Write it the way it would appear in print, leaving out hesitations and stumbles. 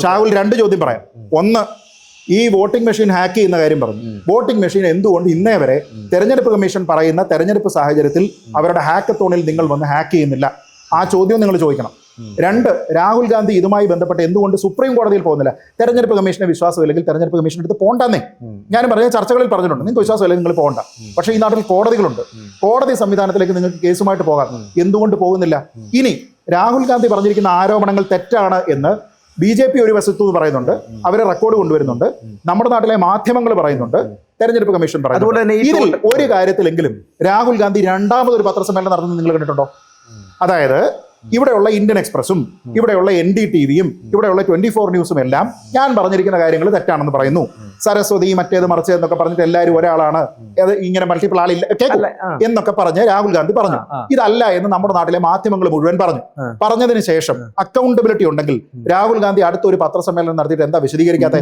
ഷാഹുൽ രണ്ട് ചോദ്യം പറയാം. ഒന്ന്, ഈ വോട്ടിംഗ് മെഷീൻ ഹാക്ക് ചെയ്യുന്ന കാര്യം പറഞ്ഞു. വോട്ടിംഗ് മെഷീൻ എന്തുകൊണ്ട് ഇന്നേ വരെ തെരഞ്ഞെടുപ്പ് കമ്മീഷൻ പറയുന്ന തെരഞ്ഞെടുപ്പ് സാഹചര്യത്തിൽ അവരുടെ ഹാക്കത്തോണിൽ നിങ്ങൾ വന്ന് ഹാക്ക് ചെയ്യുന്നില്ല? ആ ചോദ്യം നിങ്ങൾ ചോദിക്കണം. രണ്ട്, രാഹുൽ ഗാന്ധി ഇതുമായി ബന്ധപ്പെട്ട് എന്തുകൊണ്ട് സുപ്രീം കോടതിയിൽ പോകുന്നില്ല? തെരഞ്ഞെടുപ്പ് കമ്മീഷനെ വിശ്വാസമില്ലെങ്കിൽ തെരഞ്ഞെടുപ്പ് കമ്മീഷൻ എടുത്ത് പോകണ്ടെന്നേ ഞാൻ പറഞ്ഞ ചർച്ചകളിൽ പറഞ്ഞിട്ടുണ്ട്. നിങ്ങൾക്ക് വിശ്വാസമില്ലെങ്കിൽ നിങ്ങൾ പോകണ്ട. പക്ഷേ ഈ നാട്ടിൽ കോടതികളുണ്ട്. കോടതി സംവിധാനത്തിലേക്ക് നിങ്ങൾക്ക് കേസുമായിട്ട് പോകാം. എന്തുകൊണ്ട് പോകുന്നില്ല? ഇനി രാഹുൽ ഗാന്ധി പറഞ്ഞിരിക്കുന്ന ആരോപണങ്ങൾ തെറ്റാണ് എന്ന് BJP ഒരു വശത്തു പറയുന്നുണ്ട്, അവരെ റെക്കോർഡ് കൊണ്ടുവരുന്നുണ്ട്, നമ്മുടെ നാട്ടിലെ മാധ്യമങ്ങൾ പറയുന്നുണ്ട്, തെരഞ്ഞെടുപ്പ് കമ്മീഷൻ പറയുന്നുണ്ട്. ഇതിൽ ഒരു കാര്യത്തിലെങ്കിലും രാഹുൽ ഗാന്ധി രണ്ടാമതൊരു പത്രസമ്മേളനം നടത്തുന്നത് നിങ്ങൾ കണ്ടിട്ടുണ്ടോ? അതായത് ഇവിടെയുള്ള ഇന്ത്യൻ എക്സ്പ്രസും ഇവിടെയുള്ള NDTVയും ഇവിടെയുള്ള 24 ന്യൂസും എല്ലാം ഞാൻ പറഞ്ഞിരിക്കുന്ന കാര്യങ്ങൾ തെറ്റാണെന്ന് പറയുന്നു. സരസ്വതി മറ്റേത് മറിച്ച് എന്നൊക്കെ പറഞ്ഞിട്ട് എല്ലാവരും ഒരാളാണ്, അത് ഇങ്ങനെ മൾട്ടിപ്പിൾ ആളില്ല എന്നൊക്കെ പറഞ്ഞ് രാഹുൽ ഗാന്ധി പറഞ്ഞു. ഇതല്ല എന്ന് നമ്മുടെ നാട്ടിലെ മാധ്യമങ്ങൾ മുഴുവൻ പറഞ്ഞതിന് ശേഷം അക്കൗണ്ടബിലിറ്റി ഉണ്ടെങ്കിൽ രാഹുൽ ഗാന്ധി അടുത്തൊരു പത്രസമ്മേളനം നടത്തിയിട്ട് എന്താ വിശദീകരിക്കാത്ത?